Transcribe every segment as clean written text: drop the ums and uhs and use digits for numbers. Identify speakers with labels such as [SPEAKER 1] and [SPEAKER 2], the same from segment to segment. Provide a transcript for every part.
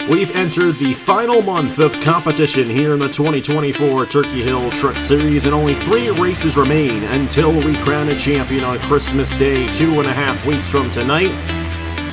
[SPEAKER 1] We've entered the final month of competition here in the 2024 Turkey Hill Truck Series, and only 3 races remain until we crown a champion on Christmas Day, 2.5 weeks from tonight.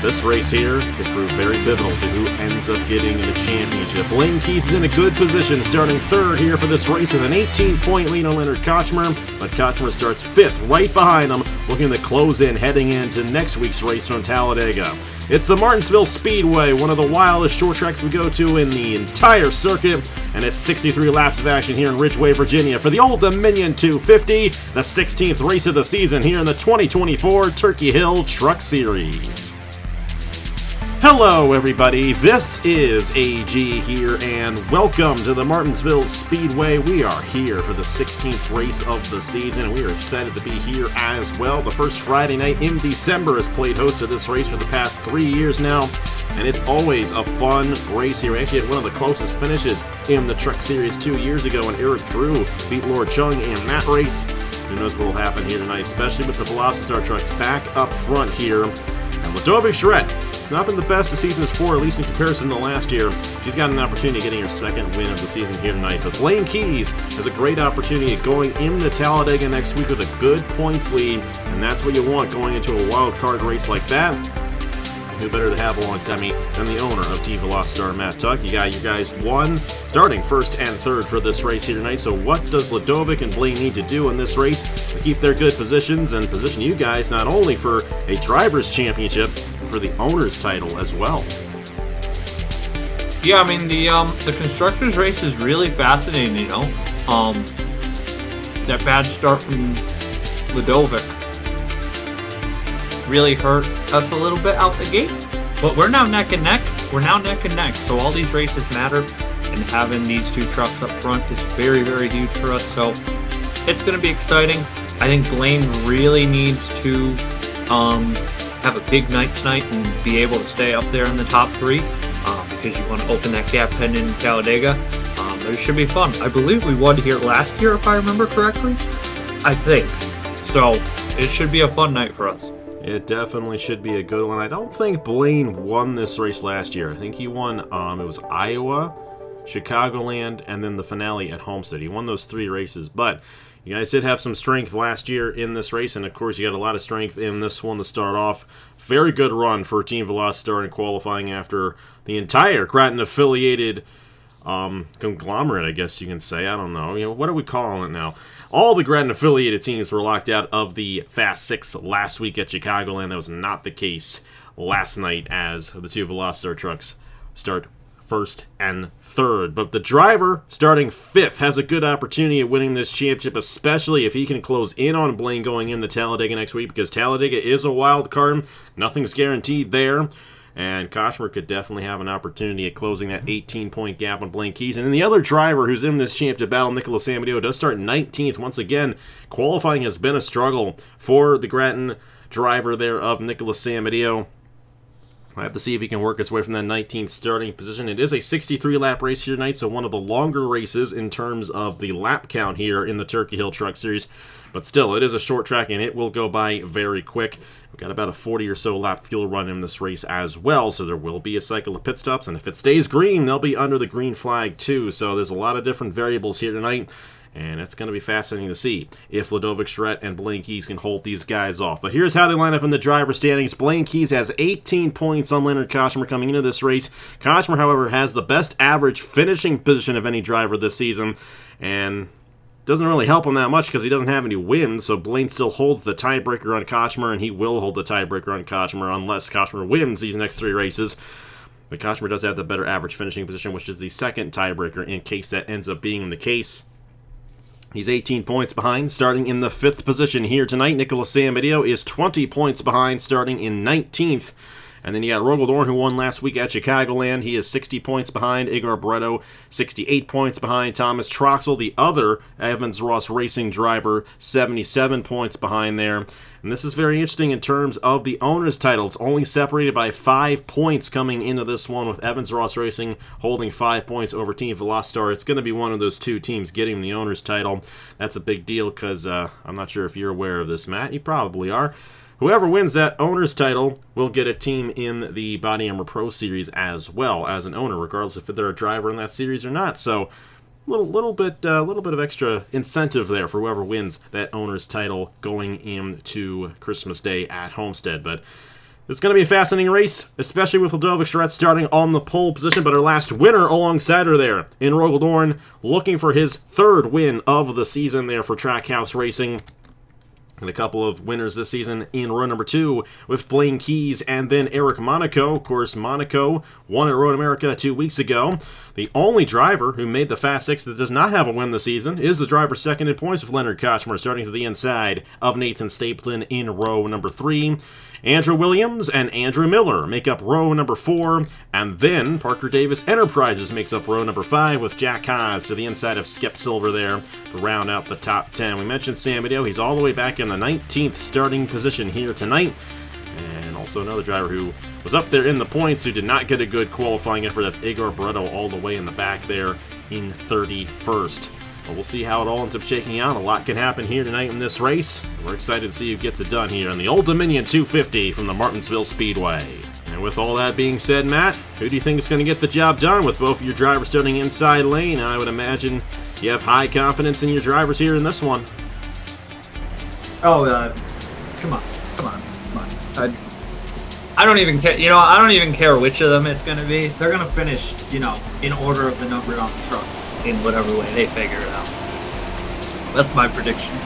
[SPEAKER 1] This race here could prove very pivotal to who ends up getting the championship. Blaine Keys is in a good position, starting third here for this race with an 18-point lead on Leonard Kochmer, but Kochmer starts 5th right behind him, looking to close in heading into next week's race from Talladega. It's the Martinsville Speedway, one of the wildest short tracks we go to in the entire circuit, and it's 63 laps of action here in Ridgeway, Virginia for the Old Dominion 250, the 16th race of the season here in the 2024 Turkey Hill Truck Series. Hello everybody, this is AG here, and welcome to the Martinsville Speedway. We are here for the 16th race of the season, and we are excited to be here as well. The first Friday night in December has played host to this race for the past 3 years now, and it's always a fun race here. We actually had one of the closest finishes in the Truck Series 2 years ago, when Eric Drew beat Lord Chung in that race. Who knows what will happen here tonight, especially with the Velocitar trucks back up front here. And Ladovic Charette, it's not been the best the season's for, at least in comparison to last year. She's got an opportunity of getting her second win of the season here tonight. But Blaine Keys has a great opportunity of going into Talladega next week with a good points lead, and that's what you want going into a wild card race like that. Who better to have alongside me than the owner of Team Velocitar, Matt Tuck. You got you guys starting first and third for this race here tonight. So what does Ladovic and Blaine need to do in this race to keep their good positions and position you guys not only for a driver's championship, but for the owner's title as well?
[SPEAKER 2] Yeah, I mean, the constructors race is really fascinating, you know. That bad start from Ladovic really hurt us a little bit out the gate, but we're now neck and neck. So all these races matter, and having these two trucks up front is very, very huge for us. So it's going to be exciting. I think Blaine really needs to have a big night tonight and be able to stay up there in the top 3 because you want to open that gap heading into Talladega. It should be fun. I believe we won here last year, if I remember correctly. I think so. It should be a fun night for us.
[SPEAKER 1] It definitely should be a good one. I don't think Blaine won this race last year. I think he won, it was Iowa, Chicagoland, and then the finale at Homestead. He won those 3 races, but you guys did have some strength last year in this race, and of course you got a lot of strength in this one to start off. Very good run for Team Velocitar in qualifying after the entire Grattan-affiliated conglomerate, I guess you can say. I don't know. What are we calling it now? All the Grattan-affiliated teams were locked out of the Fast 6 last week at Chicagoland. That was not the case last night, as the 2 Velocitar trucks start first and third. But the driver, starting 5th, has a good opportunity at winning this championship, especially if he can close in on Blaine going into Talladega next week, because Talladega is a wild card. Nothing's guaranteed there. And Kochmer could definitely have an opportunity at closing that 18-point gap on Blaine Keys. And then the other driver who's in this championship battle, Nicholas Amadeo, does start 19th. Once again, qualifying has been a struggle for the Grattan driver there of Nicholas Amadeo. I have to see if he can work his way from that 19th starting position. It is a 63-lap race here tonight, so one of the longer races in terms of the lap count here in the Turkey Hill Truck Series. But still, it is a short track, and it will go by very quick. We've got about a 40 or so lap fuel run in this race as well, so there will be a cycle of pit stops, and if it stays green, they'll be under the green flag too. So there's a lot of different variables here tonight, and it's going to be fascinating to see if Ladovic Charette and Blaine Keys can hold these guys off. But here's how they line up in the driver standings. Blaine Keys has 18 points on Leonard Kochmer coming into this race. Kochmer, however, has the best average finishing position of any driver this season, and doesn't really help him that much because he doesn't have any wins, so Blaine still holds the tiebreaker on Kochmer, and he will hold the tiebreaker on Kochmer unless Kochmer wins these next 3 races. But Kochmer does have the better average finishing position, which is the second tiebreaker in case that ends up being the case. He's 18 points behind, starting in the 5th position here tonight. Nicholas Amadeo is 20 points behind, starting in 19th. And then you got Rogel-Dorn, who won last week at Chicagoland. He is 60 points behind. Igor Barreto, 68 points behind. Thomas Troxel, the other Evans-Ross Racing driver, 77 points behind there. And this is very interesting in terms of the owner's title. It's only separated by 5 points coming into this one, with Evans-Ross Racing holding 5 points over Team Velocitar. It's going to be one of those 2 teams getting the owner's title. That's a big deal because I'm not sure if you're aware of this, Matt. You probably are. whoever wins that owner's title will get a team in the Body Armor Pro Series as well as an owner, regardless if they're a driver in that series or not. So little bit of extra incentive there for whoever wins that owner's title going into Christmas Day at Homestead. But it's going to be a fascinating race, especially with Ludovic Charette starting on the pole position, but our last winner alongside her there in Rogel looking for his third win of the season there for Trackhouse Racing. And a couple of winners this season in row number 2 with Blaine Keys and then Eric Monaco. Of course, Monaco won at Road America 2 weeks ago. The only driver who made the Fast Six that does not have a win this season is the driver second in points with Leonard Kochmer, starting to the inside of Nathan Stapleton in row number 3. Andrew Williams and Andrew Miller make up row number 4, and then Parker Davis Enterprises makes up row number 5 with Jack Haas to the inside of Skip Silver there to round out the top 10. We mentioned Sam Video. He's all the way back in the 19th starting position here tonight. And also another driver who was up there in the points who did not get a good qualifying effort. That's Igor Barreto all the way in the back there in 31st. But we'll see how it all ends up shaking out. A lot can happen here tonight in this race. We're excited to see who gets it done here in the Old Dominion 250 from the Martinsville Speedway. And with all that being said, Matt, who do you think is going to get the job done with both of your drivers starting inside lane? I would imagine you have high confidence in your drivers here in this one.
[SPEAKER 2] Oh, come on. I don't even care. I don't even care which of them it's going to be. They're going to finish, in order of the number on the trucks in whatever way they figure it out. That's my prediction.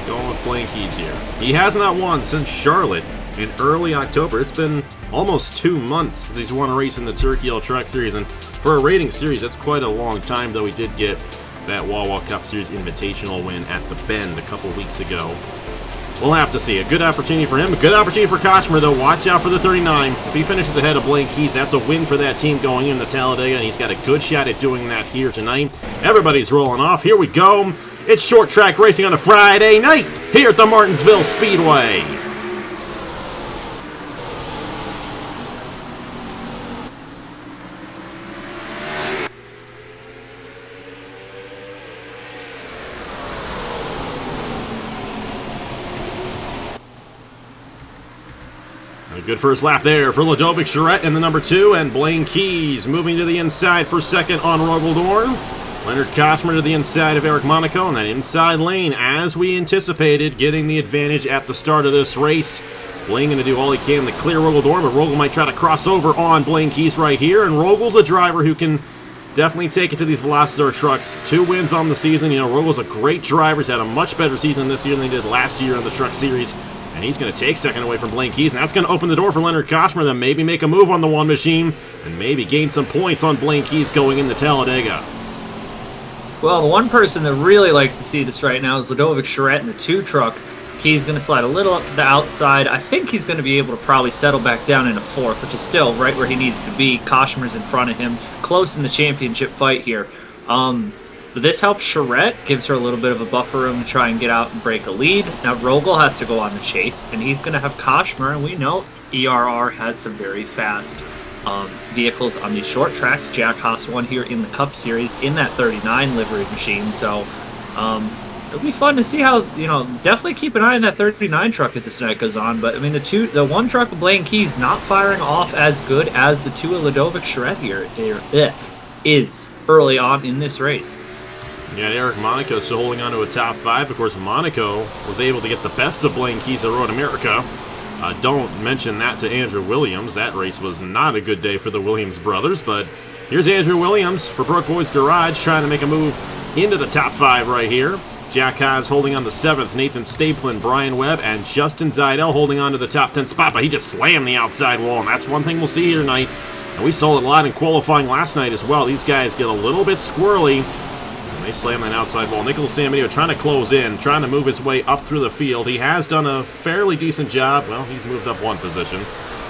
[SPEAKER 1] Going with Blaine Keys here. He has not won since Charlotte in early October. It's been almost 2 months since he's won a race in the Turkey Hill Truck Series, and for a rating series, that's quite a long time, though he did get that Wawa Cup Series Invitational win at the Bend a couple weeks ago. We'll have to see. A good opportunity for him. A good opportunity for Kochmer, though. Watch out for the 39. If he finishes ahead of Blaine Keys, that's a win for that team going into Talladega, and he's got a good shot at doing that here tonight. Everybody's rolling off. Here we go. It's short track racing on a Friday night here at the Martinsville Speedway. A good first lap there for Ludovic Charette in the number 2, and Blaine Keys moving to the inside for second on Rogeldorn. Leonard Kochmer to the inside of Eric Monaco, and that inside lane, as we anticipated, getting the advantage at the start of this race. Blaine going to do all he can to clear Rogeldorn, but Rogel might try to cross over on Blaine Keys right here, and Rogel's a driver who can definitely take it to these Velociter trucks. 2 wins on the season. Rogel's a great driver. He's had a much better season this year than he did last year on the Truck Series. And he's going to take second away from Blaine Keys, and that's going to open the door for Leonard Kochmer, then maybe make a move on the one machine, and maybe gain some points on Blaine Keys going into Talladega.
[SPEAKER 2] Well, the one person that really likes to see this right now is Ludovic Charette in the 2 truck. Keys going to slide a little up to the outside. I think he's going to be able to probably settle back down in a 4th, which is still right where he needs to be. Kochmer's in front of him, close in the championship fight here. But this helps Charette, gives her a little bit of a buffer room to try and get out and break a lead. Now Rogel has to go on the chase, and he's going to have Kochmer, and we know ERR has some very fast vehicles on these short tracks. Jack Haas won here in the Cup Series in that 39 livery machine, so it'll be fun to see how, definitely keep an eye on that 39 truck as this night goes on. But, I mean, the 1 truck of Blaine Keys not firing off as good as the 2 of Ludovic Charette here is early on in this race.
[SPEAKER 1] Yeah, Eric Monaco still holding on to a top 5. Of course, Monaco was able to get the best of Blaine Keys at Road America. Don't mention that to Andrew Williams. That race was not a good day for the Williams brothers, but here's Andrew Williams for Brook Boys Garage trying to make a move into the top 5 right here. Jack Haas holding on to 7th, Nathan Stapleton, Brian Webb, and Justin Zidell holding on to the top 10 spot, but he just slammed the outside wall, and that's one thing we'll see here tonight. And we saw it a lot in qualifying last night as well. These guys get a little bit squirrely. They slam that outside wall. Nicholas Samudio trying to close in, trying to move his way up through the field. He has done a fairly decent job. Well, he's moved up 1 position,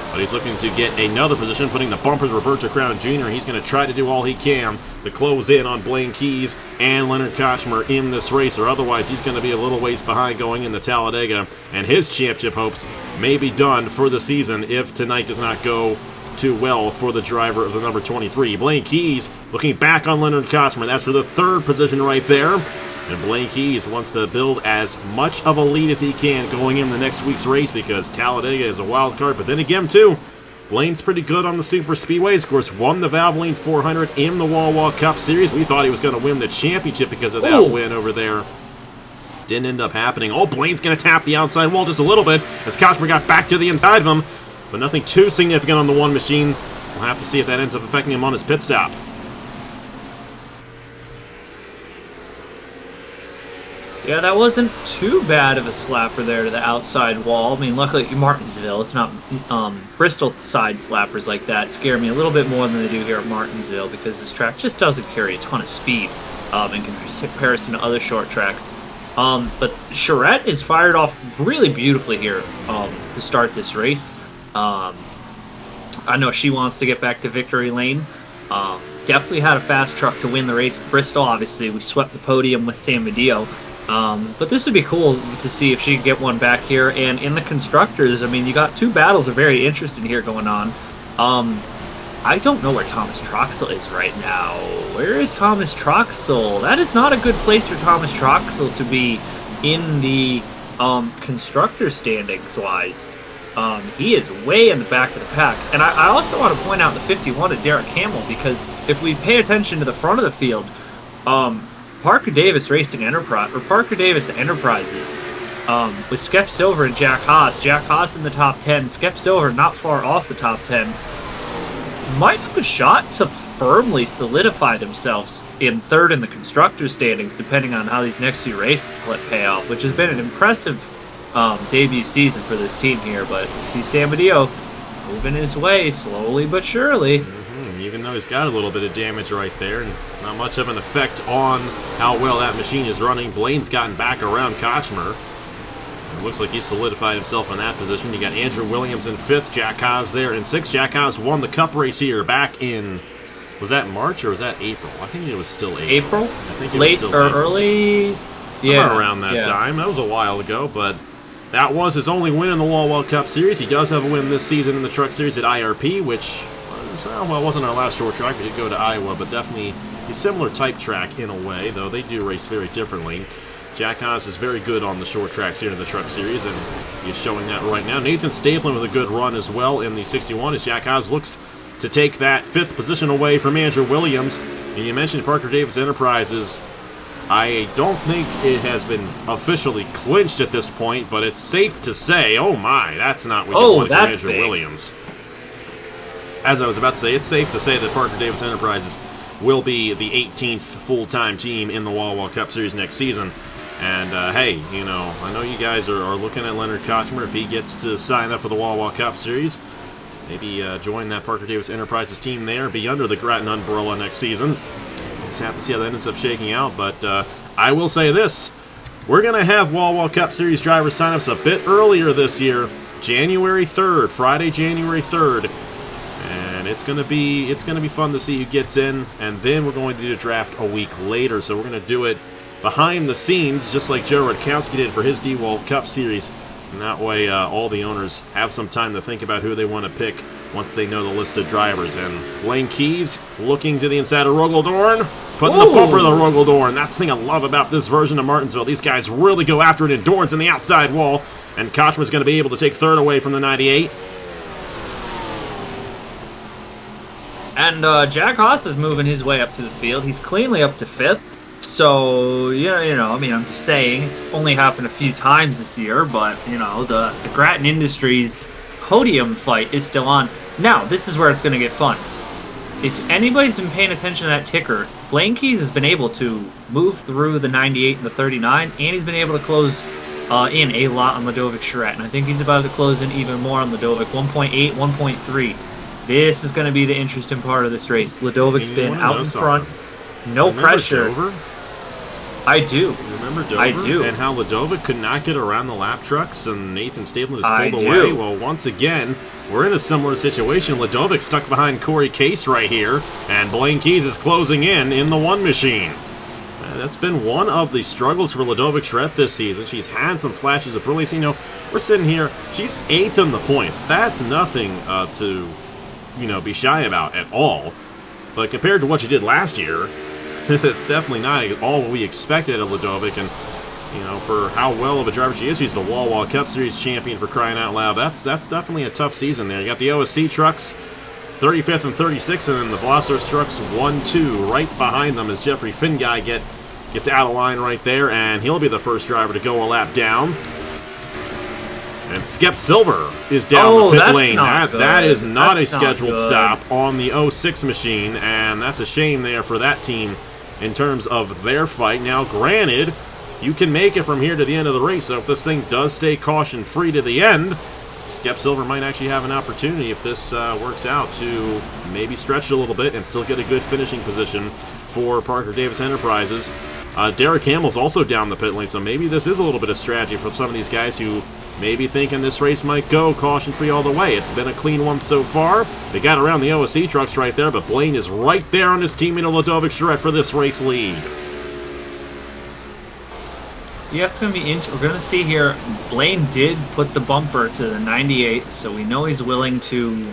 [SPEAKER 1] but he's looking to get another position, putting the bumper to Roberto Crown Jr. He's going to try to do all he can to close in on Blaine Keys and Leonard Kochmer in this race, or otherwise he's going to be a little ways behind going into Talladega, and his championship hopes may be done for the season if tonight does not go too well for the driver of the number 23. Blaine Keys looking back on Leonard Kochmer. That's for the 3rd position right there. And Blaine Keys wants to build as much of a lead as he can going in the next week's race because Talladega is a wild card. But then again, too, Blaine's pretty good on the Super Speedways. Of course, won the Valvoline 400 in the Wall Wall Cup Series. We thought he was going to win the championship because of that win over there. Didn't end up happening. Oh, Blaine's going to tap the outside wall just a little bit as Kochmer got back to the inside of him. But nothing too significant on the one machine. We'll have to see if that ends up affecting him on his pit stop.
[SPEAKER 2] Yeah, that wasn't too bad of a slapper there to the outside wall. I mean, luckily, Martinsville, it's not Bristol side slappers like that scare me a little bit more than they do here at Martinsville because this track just doesn't carry a ton of speed in comparison to other short tracks. But Charette is fired off really beautifully here to start this race. I know she wants to get back to victory lane. Definitely had a fast truck to win the race at Bristol. Obviously, we swept the podium with San Medeo. But this would be cool to see if she could get one back here. And in the constructors, I mean, you got two battles that are very interesting here going on. I don't know where Thomas Troxel is right now. Where is Thomas Troxel? That is not a good place for Thomas Troxel to be in the constructor standings-wise. He is way in the back of the pack. And I also want to point out the 51 of Derek Hamill because if we pay attention to the front of the field, Parker Davis Racing Enterprise, or Parker Davis Enterprises, with Skep Silver and Jack Haas. Jack Haas in the top 10, Skep Silver not far off the top 10. Might have a shot to firmly solidify themselves in third in the constructor standings, depending on how these next few races pay off, which has been an impressive debut season for this team here. But you see San Medeo moving his way slowly but surely.
[SPEAKER 1] Even though he's got a little bit of damage right there, and not much of an effect on how well that machine is running. Blaine's gotten back around Kochmer. It looks like he solidified himself in that position. You got Andrew Williams in 5th, Jack Haas there in 6th. Jack Haas won the Cup race here back in, was that March or was that April? I think it was still April.
[SPEAKER 2] April?
[SPEAKER 1] I think it
[SPEAKER 2] late
[SPEAKER 1] was still
[SPEAKER 2] or
[SPEAKER 1] April.
[SPEAKER 2] Early?
[SPEAKER 1] Somewhere around that time. That was a while ago, but that was his only win in the Wall Wall Cup Series. He does have a win this season in the Truck Series at IRP, which was, well, it wasn't our last short track. We did go to Iowa, but definitely a similar type track in a way, though they do race very differently. Jack Haas is very good on the short tracks here in the Truck Series, and he's showing that right now. Nathan Stapleton with a good run as well in the 61 as Jack Haas looks to take that 5th position away from Andrew Williams. And you mentioned Parker Davis Enterprises. I don't think it has been officially clinched at this point, but it's safe to say, oh my, that's not what you wanted from Andrew Williams. As I was about to say, it's safe to say that Parker Davis Enterprises will be the 18th full-time team in the Wall Wall Cup Series next season. And, hey, you know, I know you guys are looking at Leonard Kochmer. If he gets to sign up for the Wall Wall Cup Series, maybe join that Parker Davis Enterprises team there, be under the Grattan umbrella next season. Just have to see how that ends up shaking out. But I will say this. We're going to have Wall Wall Cup Series driver signups a bit earlier this year. January 3rd, Friday, January 3rd. And it's going to be fun to see who gets in. And then we're going to do the draft a week later. So we're going to do it behind the scenes, just like Joe Rutkowski did for his D-Wall Cup Series. And that way, all the owners have some time to think about who they want to pick once they know the list of drivers. And Blaine Keys looking to the inside of Rogaldorn, putting the bumper to the Rogaldorn. That's the thing I love about this version of Martinsville. These guys really go after it in Dorn's in the outside wall. And Kochmer's going to be able to take 3rd away from the 98.
[SPEAKER 2] And Jack Haas is moving his way up to the field. He's cleanly up to 5th. So, yeah, you know, I mean, I'm just saying, it's only happened a few times this year, but, you know, the Grattan Industries podium fight is still on. Now, this is where it's going to get fun. If anybody's been paying attention to that ticker, Blaine Keys has been able to move through the 98 and the 39, and he's been able to close in a lot on Ludovic Charette, and I think he's about to close in even more on Ludovic, 1.8, 1.3. This is going to be the interesting part of this race. Ludovic's been out in front. No pressure.
[SPEAKER 1] Dover?
[SPEAKER 2] I do.
[SPEAKER 1] Remember Dover?
[SPEAKER 2] I do.
[SPEAKER 1] And how Ludovic could not get around the lap trucks and Nathan Stapleton is pulled away? Well, once again, we're in a similar situation. Ludovic stuck behind Corey Case right here, and Blaine Keys is closing in the one machine. That's been one of the struggles for Ludovic Charette this season. She's had some flashes of brilliance. You know, we're sitting here. She's 8th in the points. That's nothing to, you know, be shy about at all. But compared to what she did last year, it's definitely not all we expected of Ludovic, and you know, for how well of a driver she is, she's the Wall Cup Series champion for crying out loud. That's definitely a tough season there. You got the OSC trucks, 35th and 36th, and then the Velociraptor trucks 1-2 right behind them as Jeffrey Finguy gets out of line right there, and he'll be the first driver to go a lap down. And Skep Silver is down the pit lane. That is not a scheduled stop on the 06 machine, and that's a shame there for that team in terms of their fight. Now, granted, you can make it from here to the end of the race, so if this thing does stay caution-free to the end, Skep Silver might actually have an opportunity, if this works out, to maybe stretch it a little bit and still get a good finishing position for Parker Davis Enterprises. Derek Hamill's also down the pit lane, so maybe this is a little bit of strategy for some of these guys who may be thinking this race might go caution-free all the way. It's been a clean one so far. They got around the OSC trucks right there, but Blaine is right there on his teammate Ludovic Charette for this race lead.
[SPEAKER 2] Yeah, it's going to be interesting. We're going to see here, Blaine did put the bumper to the 98, so we know he's willing to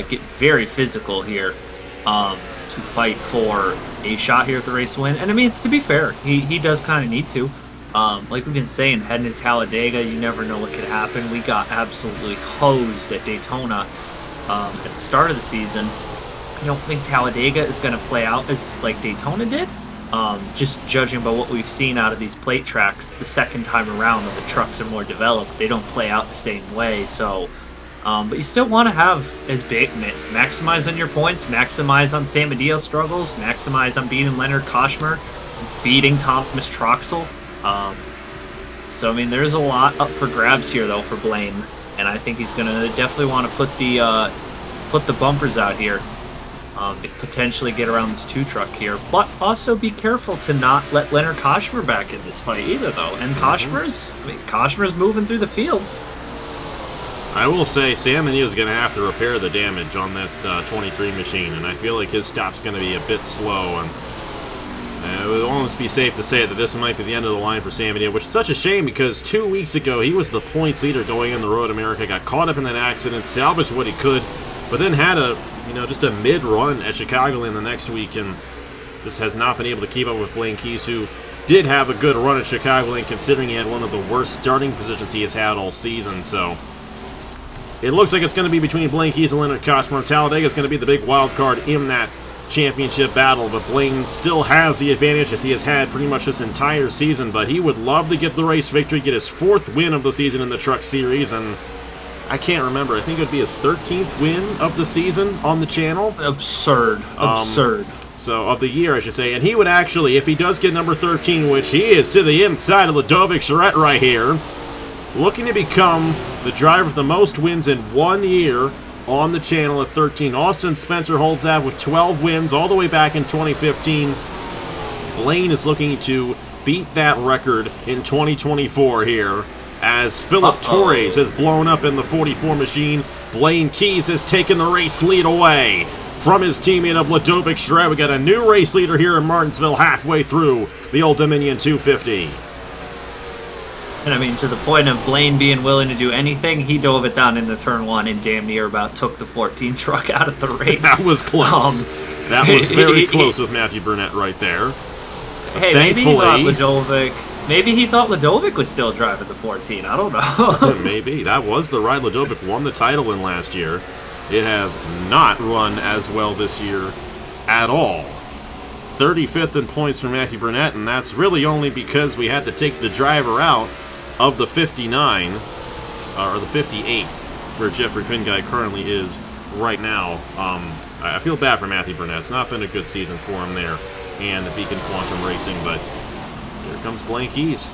[SPEAKER 2] get very physical here to fight for a shot here at the race win. And I mean, to be fair, he does kind of need to. Like we've been saying, heading to Talladega, you never know what could happen. We got absolutely hosed at Daytona at the start of the season. I don't think Talladega is going to play out as like Daytona did. Just judging by what we've seen out of these plate tracks, it's the second time around that the trucks are more developed. They don't play out the same way, so but you still want to have as big, maximize on your points, maximize on San Mateo struggles, maximize on beating Leonard Koshmer, beating Thomas Troxel. So I mean, there's a lot up for grabs here though for Blaine, and I think he's gonna definitely want to put the bumpers out here. Potentially get around this 2-truck here, but also be careful to not let Leonard Koshmer back in this fight either, though. And Koshmer's moving through the field.
[SPEAKER 1] I will say Sam is going to have to repair the damage on that 23 machine, and I feel like his stop's going to be a bit slow, and it would almost be safe to say that this might be the end of the line for Sam which is such a shame because 2 weeks ago he was the points leader going in the Road America, got caught up in that accident, salvaged what he could, but then had just a mid-run at Chicagoland the next week, and just has not been able to keep up with Blaine Keys, who did have a good run at Chicagoland, considering he had one of the worst starting positions he has had all season. So it looks like it's going to be between Blaine Keys and Leonard Koshmer. Talladega is going to be the big wild card in that championship battle, but Blaine still has the advantage as he has had pretty much this entire season, but he would love to get the race victory, get his 4th win of the season in the Truck Series, and I can't remember. I think it would be his 13th win of the season on the channel.
[SPEAKER 2] Absurd.
[SPEAKER 1] So, of the year, I should say. And he would actually, if he does get number 13, which he is to the inside of Ludovic Charette right here, looking to become the driver with the most wins in 1 year on the channel at 13. Austin Spencer holds that with 12 wins all the way back in 2015. Blaine is looking to beat that record in 2024 here, as Philip Torres has blown up in the 44 machine. Blaine Keys has taken the race lead away from his teammate of Ludovic Charette. We got a new race leader here in Martinsville halfway through the Old Dominion 250.
[SPEAKER 2] And I mean, to the point of Blaine being willing to do anything, he dove it down into turn 1 and damn near about took the 14 truck out of the race.
[SPEAKER 1] That was close. That was very close with Matthew Burnett right there.
[SPEAKER 2] Hey, thankfully, maybe he thought Ludovic was still driving the 14. I don't know.
[SPEAKER 1] Maybe. That was the ride Ludovic won the title in last year. It has not run as well this year at all. 35th in points for Matthew Burnett, and that's really only because we had to take the driver out of the 59, or the 58, where Jeffrey Finguy currently is right now. I feel bad for Matthew Burnett. It's not been a good season for him there and the Beacon Quantum Racing, but here comes Blaine Keys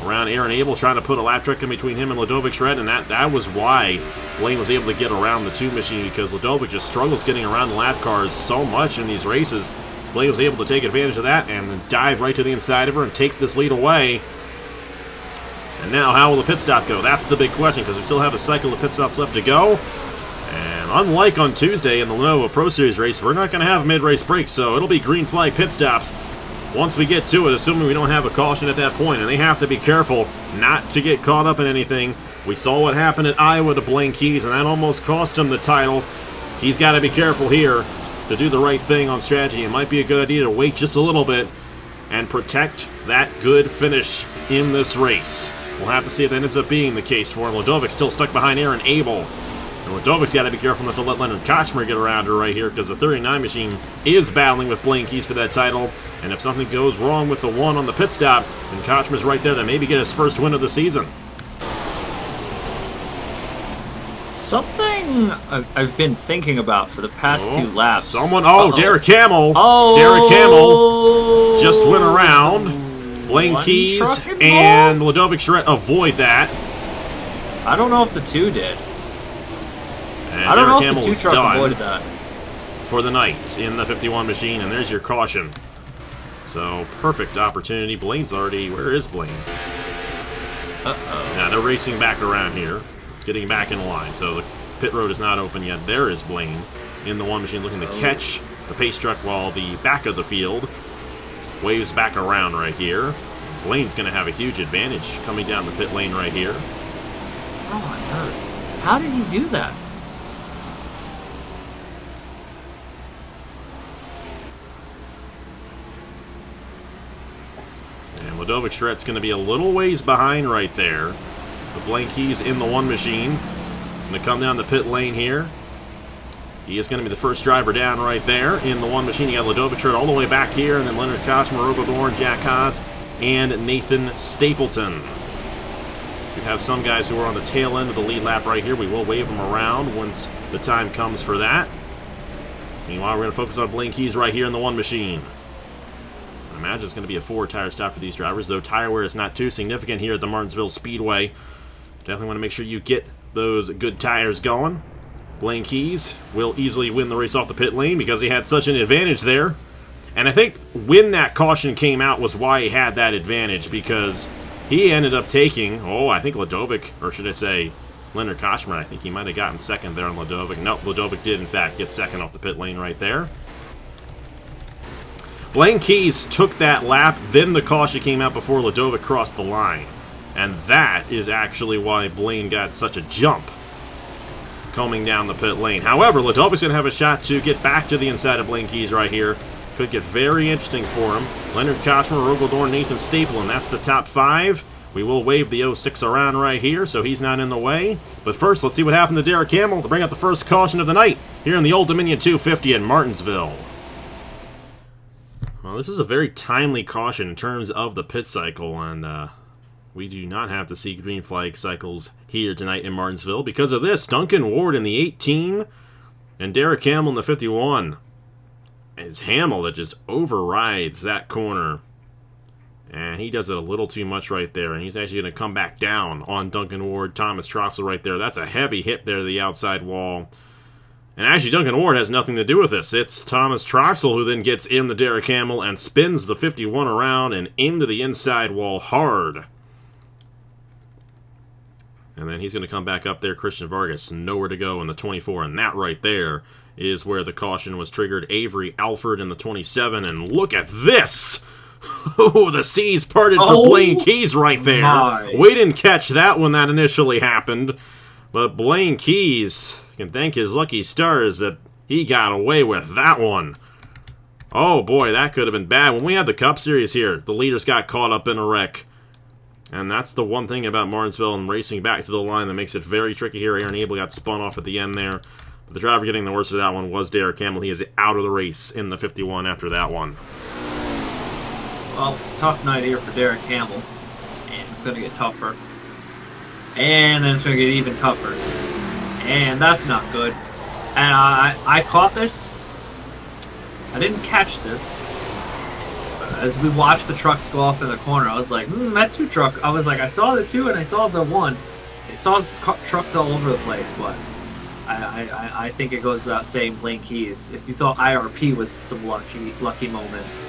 [SPEAKER 1] around Aaron Abel, trying to put a lap trick in between him and Ludovic Charette, and that was why Blaine was able to get around the 2 machine, because Ludovic just struggles getting around the lap cars so much in these races. Blaine was able to take advantage of that and dive right to the inside of her and take this lead away. And now, how will the pit stop go? That's the big question, because we still have a cycle of pit stops left to go. And unlike on Tuesday in the Lenovo Pro Series race, we're not going to have mid-race breaks, so it'll be green flag pit stops once we get to it, assuming we don't have a caution at that point. And they have to be careful not to get caught up in anything. We saw what happened at Iowa to Blaine Keys, and that almost cost him the title. He's got to be careful here to do the right thing on strategy. It might be a good idea to wait just a little bit and protect that good finish in this race. We'll have to see if that ends up being the case for him. Ledovic's still stuck behind Aaron Abel. And Ledovic's got to be careful not to let Leonard Kochmer get around her right here, because the 39 machine is battling with Blaine Keys for that title. And if something goes wrong with the one on the pit stop, then Kochmer's right there to maybe get his first win of the season.
[SPEAKER 2] Something I've been thinking about for the past 2 laps.
[SPEAKER 1] Derek Hamill.
[SPEAKER 2] Oh,
[SPEAKER 1] Derek Hamill just went around. Blaine Keys and Ludovic Charette avoid that.
[SPEAKER 2] I don't know if the 2 did.
[SPEAKER 1] And
[SPEAKER 2] I don't know
[SPEAKER 1] Derek
[SPEAKER 2] if the 2 truck avoided that. For
[SPEAKER 1] the night in the 51 machine, and there's your caution. So, perfect opportunity. Blaine's already... Where is Blaine? Now, they're racing back around here. Getting back in line. So, the pit road is not open yet. There is Blaine in the one machine looking to catch the pace truck while the back of the field waves back around right here. Blaine's going to have a huge advantage coming down the pit lane right here.
[SPEAKER 2] How on earth? How did he do that?
[SPEAKER 1] And Ludovic Charette's going to be a little ways behind right there. The Blaine Keys in the one machine. Going to come down the pit lane here. He is going to be the first driver down right there in the one machine. You got Ludovic Charette all the way back here, and then Leonard Kochmer, Rogodorn, Jack Haas, and Nathan Stapleton. We have some guys who are on the tail end of the lead lap right here. We will wave them around once the time comes for that. Meanwhile, we're going to focus on Blaine Keys right here in the one machine. I imagine it's going to be a 4-tire stop for these drivers, though tire wear is not too significant here at the Martinsville Speedway. Definitely want to make sure you get those good tires going. Blaine Keys will easily win the race off the pit lane because he had such an advantage there. And I think when that caution came out was why he had that advantage, because he ended up taking, I think Ludovic, or should I say Leonard Kochmer, I think he might have gotten second there on Ludovic. No, Ludovic did in fact get second off the pit lane right there. Blaine Keys took that lap, then the caution came out before Ludovic crossed the line. And that is actually why Blaine got such a jump coming down the pit lane. However, Ludovic's going to have a shot to get back to the inside of Blaine Keys right here. Could get very interesting for him. Leonard Kochmer, Rogodorn, Nathan Stapleton. That's the top 5. We will wave the 06 around right here, so he's not in the way. But first, let's see what happened to Derek Hamill to bring out the first caution of the night here in the Old Dominion 250 in Martinsville. Well, this is a very timely caution in terms of the pit cycle, and we do not have to see green flag cycles here tonight in Martinsville. Because of this, Duncan Ward in the 18 and Derek Hamill in the 51. It's Hamill that just overrides that corner. And he does it a little too much right there. And he's actually going to come back down on Duncan Ward. Thomas Troxel right there. That's a heavy hit there to the outside wall. And actually, Duncan Ward has nothing to do with this. It's Thomas Troxel who then gets in the Derek Hamill and spins the 51 around and into the inside wall hard. And then he's going to come back up there. Christian Vargas, nowhere to go in the 24. And that right there is where the caution was triggered. Avery Alford in the 27. And look at this! Oh, the seas parted for Blaine Keys right there.
[SPEAKER 2] My.
[SPEAKER 1] We didn't catch that when that initially happened. But Blaine Keys can thank his lucky stars that he got away with that one. Oh boy, that could have been bad. When we had the Cup Series here, the leaders got caught up in a wreck. And that's the one thing about Martinsville and racing back to the line that makes it very tricky here. Aaron Abel got spun off at the end there. But the driver getting the worst of that one was Derek Hamill. He is out of the race in the 51 after that one.
[SPEAKER 2] Well, tough night here for Derek Hamill. And it's going to get tougher. And then it's going to get even tougher. And that's not good. And I caught this. I didn't catch this. As we watched the trucks go off in the corner, I was like, that 2 truck. I was like, I saw the 2 and I saw the 1. I saw trucks all over the place, but I think it goes without saying Blaine Keys. If you thought IRP was some lucky moments,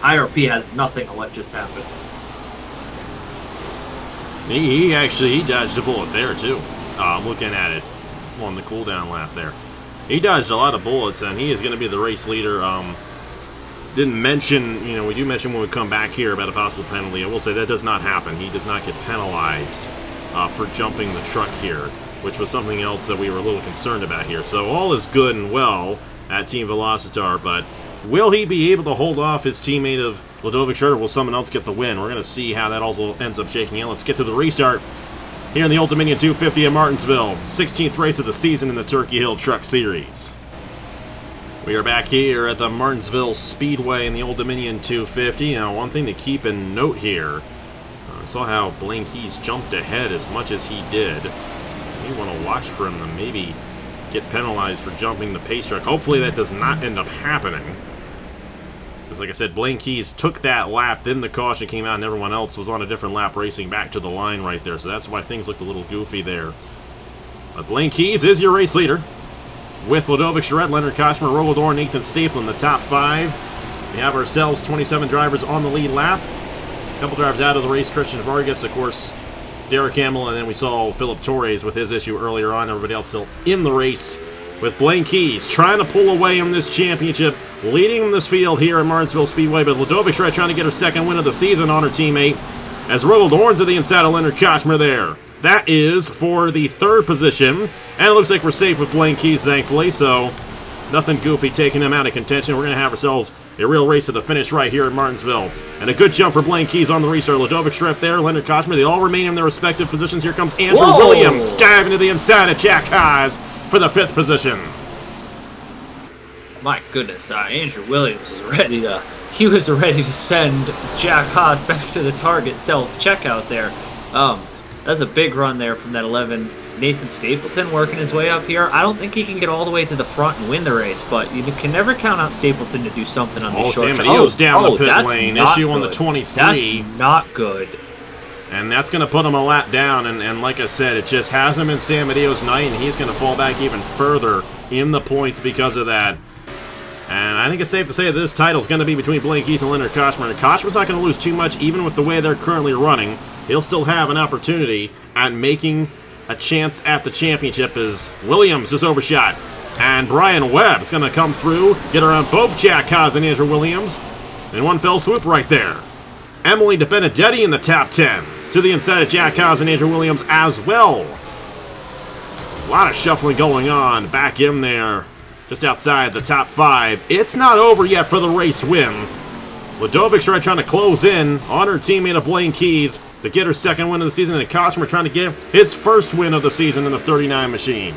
[SPEAKER 2] IRP has nothing on what just happened.
[SPEAKER 1] He dodged a bullet there too. I'm looking at it on the cooldown lap there. He dodged a lot of bullets, and he is going to be the race leader. Didn't mention, we do mention when we come back here about a possible penalty. I will say that does not happen. He does not get penalized for jumping the truck here, which was something else that we were a little concerned about here. So all is good and well at Team Velocitar, but Will he be able to hold off his teammate of Ludovic Schroeder? Will someone else get the win? We're going to see how that also ends up shaking out. Let's get to the restart here in the Old Dominion 250 at Martinsville. 16th race of the season in the Turkey Hill Truck Series. We are back here at the Martinsville Speedway in the Old Dominion 250. Now, one thing to keep in note here, I saw how Blaine Keys jumped ahead as much as he did. You want to watch for him to maybe get penalized for jumping the pace truck. Hopefully that does not end up happening. Because like I said, Blaine Keys took that lap, then the caution came out and everyone else was on a different lap racing back to the line right there. So that's why things looked a little goofy there. But Blaine Keys is your race leader. With Ludovic Charette, Leonard Koshmer, Rogodor, Nathan Staple in the top 5. We have ourselves 27 drivers on the lead lap. A couple drivers out of the race, Christian Vargas, of course, Derek Hamill, and then we saw Philip Torres with his issue earlier on. Everybody else still in the race with Blaine Keys trying to pull away in this championship, leading this field here at Martinsville Speedway, but Ludovic Charette trying to get her second win of the season on her teammate as Rogodorn's at the inside of Leonard Koshmer there. That is for the 3rd position, and it looks like we're safe with Blaine Keys, thankfully, so nothing goofy taking him out of contention. We're going to have ourselves a real race to the finish right here at Martinsville. And a good jump for Blaine Keys on the restart. Ludovic Schreff there, Leonard Koshmer, they all remain in their respective positions. Here comes Andrew Williams diving to the inside of Jack Haas for the 5th position.
[SPEAKER 2] My goodness, Andrew Williams is ready to... He was ready to send Jack Haas back to the target self-checkout there. That's a big run there from that 11. Nathan Stapleton working his way up here. I don't think he can get all the way to the front and win the race, but you can never count out Stapleton to do something on the short track.
[SPEAKER 1] Samadio's down the pit lane. Issue on the 23.
[SPEAKER 2] That's not good.
[SPEAKER 1] And that's going to put him a lap down, and like I said, it just hasn't been Samadio's night, and he's going to fall back even further in the points because of that. And I think it's safe to say that this title is going to be between Blaine Keys and Leonard Koshmer. And Koshmer's not going to lose too much, even with the way they're currently running. He'll still have an opportunity at making a chance at the championship as Williams is overshot. And Brian Webb is going to come through, get around both Jack Haas and Andrew Williams. In one fell swoop right there. Emily DeBenedetti in the top 10. To the inside of Jack Haas and Andrew Williams as well. A lot of shuffling going on back in there. Just outside the top 5. It's not over yet for the race win. Ludovic Schreck trying to close in on her teammate of Blaine Keys to get her second win of the season, and Koshmer trying to get his first win of the season in the 39 machine.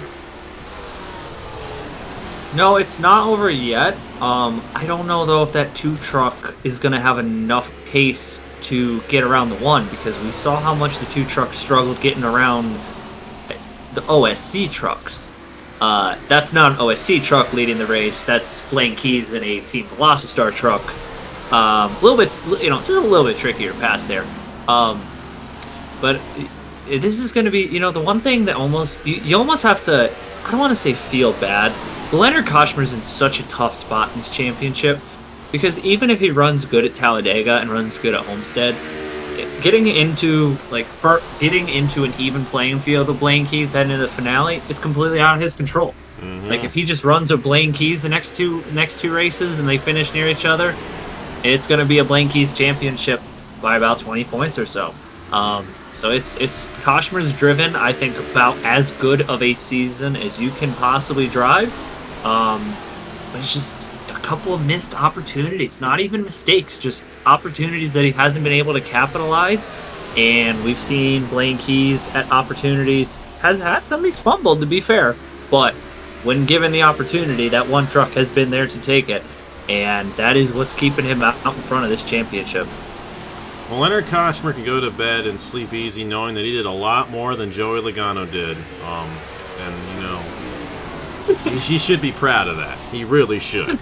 [SPEAKER 2] No, it's not over yet. I don't know, though, if that 2 truck is going to have enough pace to get around the 1, because we saw how much the 2 trucks struggled getting around the OSC trucks. That's not an OSC truck leading the race. That's Blaine Keys in a Team Velocity truck. A little bit, just a little bit trickier pass there. But this is going to be, the one thing that you almost have to, I don't want to say feel bad, but Leonard Koshmer's in such a tough spot in this championship, because even if he runs good at Talladega and runs good at Homestead, getting into an even playing field with Blaine Keys heading into the finale is completely out of his control. Mm-hmm. Like, if he just runs with Blaine Keys the next two races and they finish near each other, it's going to be a Blaine Keys championship by about 20 points or so. So it's Koshmer's driven, I think, about as good of a season as you can possibly drive. But it's just a couple of missed opportunities, not even mistakes, just opportunities that he hasn't been able to capitalize. And we've seen Blaine Keys at opportunities, has had some of these fumbled, to be fair, but when given the opportunity, that 1 truck has been there to take it, and that is what's keeping him out in front of this championship.
[SPEAKER 1] Well, Leonard Koshmer can go to bed and sleep easy knowing that he did a lot more than Joey Logano did. He should be proud of that. He really should.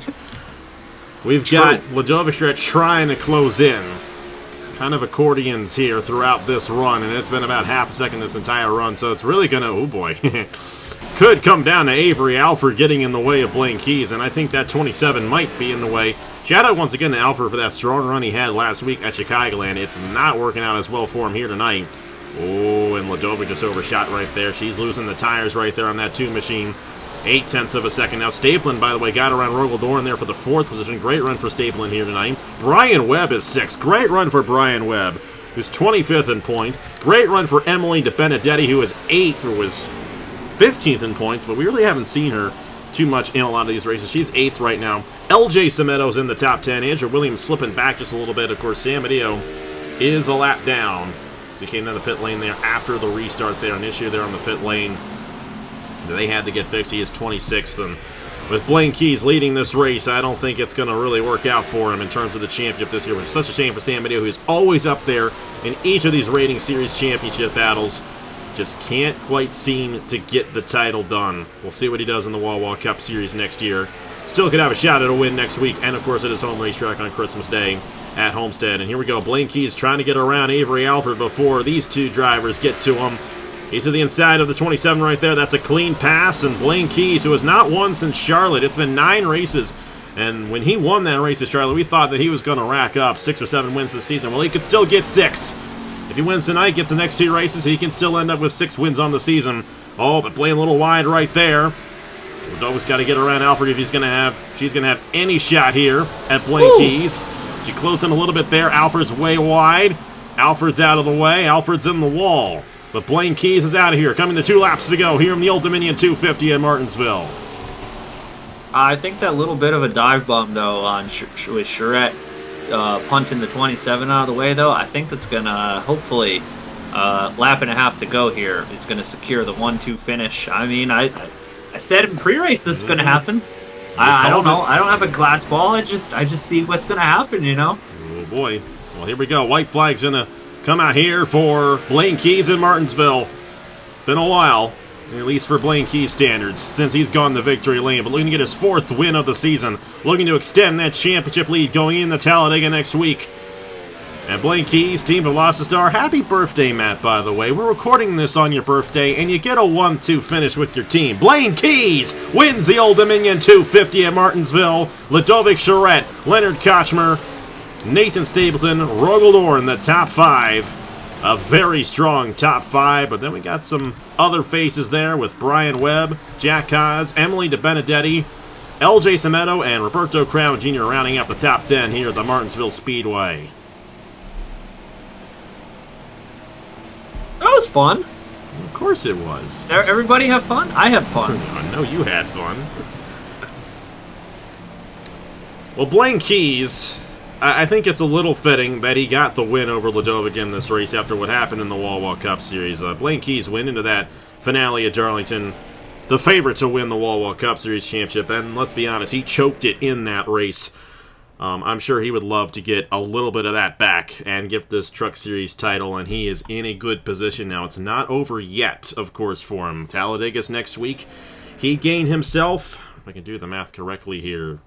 [SPEAKER 1] We've got Ludovic trying to close in. Kind of accordions here throughout this run, and it's been about half a second this entire run, so it's really going to, oh boy, could come down to Avery Alford getting in the way of Blaine Keys, and I think that 27 might be in the way. Shout out once again to Alford for that strong run he had last week at Chicagoland. It's not working out as well for him here tonight. Oh, and Ludovic just overshot right there. She's losing the tires right there on that 2 machine. 0.8 of a second. Now, Stapleton, by the way, got around Rogel Doran there for the 4th position. Great run for Stapleton here tonight. Brian Webb is 6th. Great run for Brian Webb, who's 25th in points. Great run for Emily DeBenedetti, who is 8th, or was 15th in points, but we really haven't seen her too much in a lot of these races. She's 8th right now. LJ Cimeto's in the top 10. Andrew Williams slipping back just a little bit. Of course, Sam Medeo is a lap down. So he came down the pit lane there after the restart there. An issue there on the pit lane they had to get fixed. He is 26th, and with Blaine Keys leading this race, I don't think it's going to really work out for him in terms of the championship this year, which is such a shame for Sam Medeo, who's always up there in each of these rating series championship battles. Just can't quite seem to get the title done. We'll see what he does in the Wawa Cup Series next year. Still could have a shot at a win next week, and of course at his home racetrack on Christmas Day at Homestead. And here we go, Blaine Keys trying to get around Avery Alford before these two drivers get to him. He's to the inside of the 27 right there. That's a clean pass, and Blaine Keys, who has not won since Charlotte. It's been 9 races, and when he won that race at Charlotte, we thought that he was going to rack up 6 or 7 wins this season. Well, he could still get 6. If he wins tonight, gets the next 2 races, he can still end up with 6 wins on the season. Oh, but Blaine a little wide right there. Always got to get around Alford if she's going to have any shot here at Blaine Keys. She closed in a little bit there. Alford's way wide. Alford's out of the way. Alford's in the wall. But Blaine Keys is out of here. Coming to 2 laps to go here in the Old Dominion 250 in Martinsville.
[SPEAKER 2] I think that little bit of a dive bomb, though, on with Charette punting the 27 out of the way, though, I think that's going to, hopefully, lap and a half to go here, is going to secure the 1-2 finish. I mean, I said in pre-race this is going to happen. I don't know. I don't have a glass ball. I just see what's going to happen, you know?
[SPEAKER 1] Oh, boy. Well, here we go. White flag's going to come out here for Blaine Keys in Martinsville. It's been a while, at least for Blaine Keys standards, since he's gone the victory lane, but looking to get his 4th win of the season, looking to extend that championship lead going into Talladega next week. And Blaine Keys, Team Velocity-Star, happy birthday, Matt, by the way. We're recording this on your birthday, and you get a 1-2 finish with your team. Blaine Keys wins the Old Dominion 250 at Martinsville. Ludovic Charette, Leonard Kochmer, Nathan Stapleton, Rogaldor in the top 5. A very strong top 5, but then we got some other faces there with Brian Webb, Jack Haas, Emily DeBenedetti, LJ Cimeto, and Roberto Crown Jr. rounding up the top 10 here at the Martinsville Speedway.
[SPEAKER 2] That was fun.
[SPEAKER 1] Of course it was.
[SPEAKER 2] Everybody have fun? I had fun.
[SPEAKER 1] I know you had fun. Well, Blaine Keys, I think it's a little fitting that he got the win over Ludovic in this race after what happened in the Wawa Cup Series. Blaine Keys went into that finale at Darlington the favorite to win the Wawa Cup Series championship, and let's be honest, he choked it in that race. I'm sure he would love to get a little bit of that back and get this Truck Series title, and he is in a good position now. It's not over yet, of course, for him. Talladega's next week. He gained himself, if I can do the math correctly here,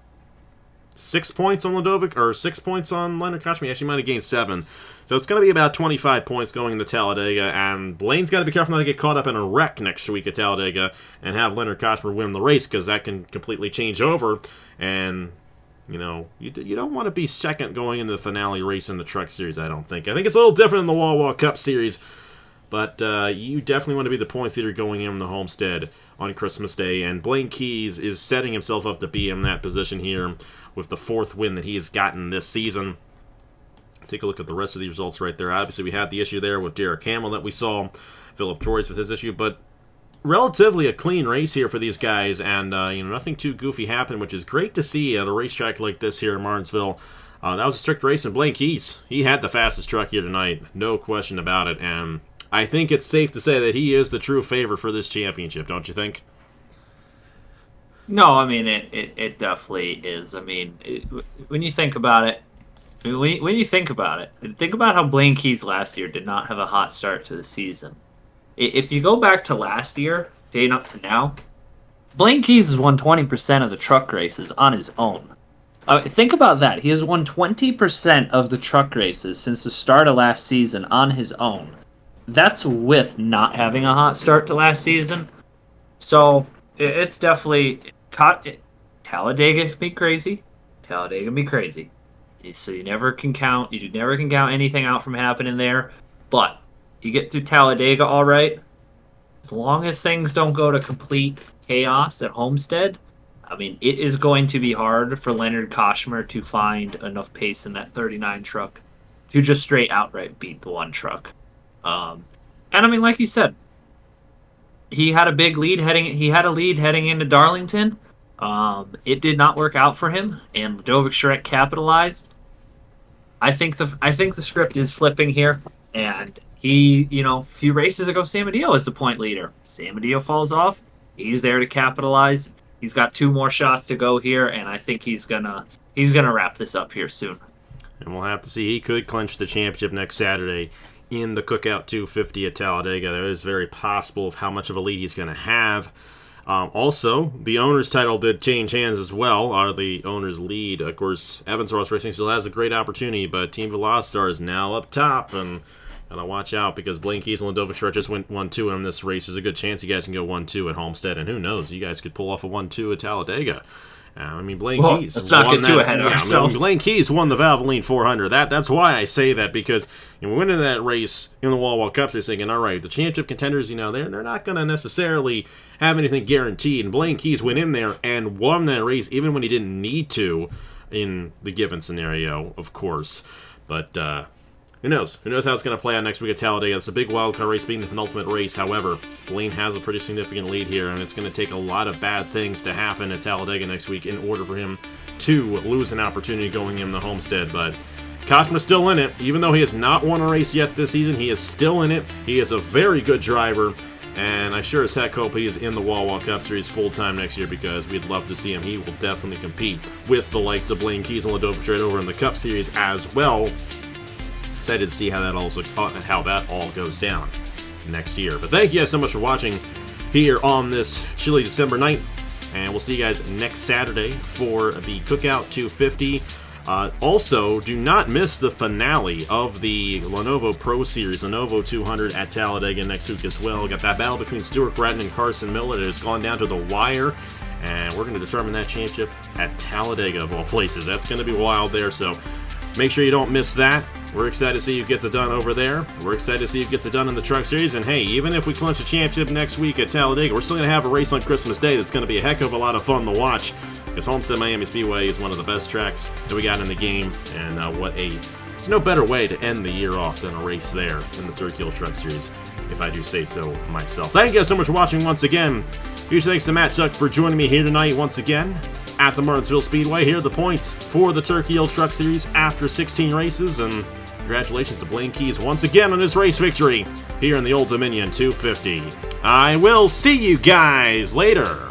[SPEAKER 1] 6 points on Ludovic, or 6 points on Leonard Kochmer. He actually might have gained 7. So it's going to be about 25 points going to Talladega, and Blaine's got to be careful not to get caught up in a wreck next week at Talladega and have Leonard Kochmer win the race, because that can completely change over, and you know, you don't want to be second going into the finale race in the Truck Series, I don't think. I think it's a little different in the Wawa Cup Series, but you definitely want to be the points leader going in the Homestead on Christmas Day, and Blaine Keys is setting himself up to be in that position here with the 4th win that he has gotten this season. Take a look at the rest of the results right there. Obviously, we had the issue there with Derek Hamill that we saw, Philip Torres with his issue, but relatively a clean race here for these guys, and nothing too goofy happened, which is great to see at a racetrack like this here in Martinsville. That was a strict race, and Blaine Keys, he had the fastest truck here tonight, no question about it, and I think it's safe to say that he is the true favorite for this championship, don't you think?
[SPEAKER 2] No, I mean, it definitely is. I mean, when you think about it, think about how Blaine Keys last year did not have a hot start to the season. If you go back to last year, dating up to now, Blaine Keys has won 20% of the truck races on his own. Think about that. He has won 20% of the truck races since the start of last season on his own. That's with not having a hot start to last season. So it's definitely Talladega can be crazy. Talladega can be crazy. So you never can count anything out from happening there. But you get through Talladega all right. As long as things don't go to complete chaos at Homestead, I mean, it is going to be hard for Leonard Kochmer to find enough pace in that 39 truck to just straight outright beat the 1 truck. And I mean, like you said, he had a lead heading into Darlington. It did not work out for him, and Ludovic Shrek capitalized. I think the script is flipping here, and he, a few races ago, San Mateo is the point leader. San Mateo falls off. He's there to capitalize. He's got 2 more shots to go here, and I think he's gonna wrap this up here soon.
[SPEAKER 1] And we'll have to see. He could clinch the championship next Saturday in the Cookout 250 at Talladega. That is very possible of how much of a lead he's going to have. Also, the owner's title did change hands as well, or the owner's lead. Of course, Evans Ross Racing still has a great opportunity, but Team Velocitar is now up top, and gotta watch out because Blaine Keys and Ludovic Shrek just went 1-2 in this race. There's a good chance you guys can go 1-2 at Homestead, and who knows, you guys could pull off a 1-2 at Talladega. Blaine Keys.
[SPEAKER 2] Let's not get too ahead of ourselves.
[SPEAKER 1] Blaine Keys won the Valvoline 400. That's why I say that, because we went into that race in the Wall Cup, they're thinking, all right, the championship contenders, they're not going to necessarily have anything guaranteed. And Blaine Keys went in there and won that race, even when he didn't need to in the given scenario, of course. But who knows? Who knows how it's going to play out next week at Talladega? It's a big wildcard race, being the penultimate race. However, Blaine has a pretty significant lead here, and it's going to take a lot of bad things to happen at Talladega next week in order for him to lose an opportunity going in the Homestead. But Kachma's still in it. Even though he has not won a race yet this season, he is still in it. He is a very good driver, and I sure as heck hope he is in the Wall Cup Series full-time next year, because we'd love to see him. He will definitely compete with the likes of Blaine Keys and Ludovic Shrek over in the Cup Series as well. Excited to see how that all goes down next year. But thank you guys so much for watching here on this chilly December night, and we'll see you guys next Saturday for the Cookout 250. Also, do not miss the finale of the Lenovo Pro Series, Lenovo 200 at Talladega next week as well. Got that battle between Stuart Gratton and Carson Miller. It has gone down to the wire, and we're going to determine that championship at Talladega of all places. That's going to be wild there, so make sure you don't miss that. We're excited to see who gets it done over there. We're excited to see who gets it done in the Truck Series. And hey, even if we clinch the championship next week at Talladega, we're still going to have a race on Christmas Day that's going to be a heck of a lot of fun to watch, because Homestead Miami Speedway is one of the best tracks that we got in the game. And there's no better way to end the year off than a race there in the Turkey Hill Truck Series, if I do say so myself. Thank you guys so much for watching once again. Huge thanks to Matt Tuck for joining me here tonight once again at the Martinsville Speedway. Here are the points for the Turkey Hill Truck Series after 16 races, and congratulations to Blaine Keys once again on his race victory here in the Old Dominion 250. I will see you guys later.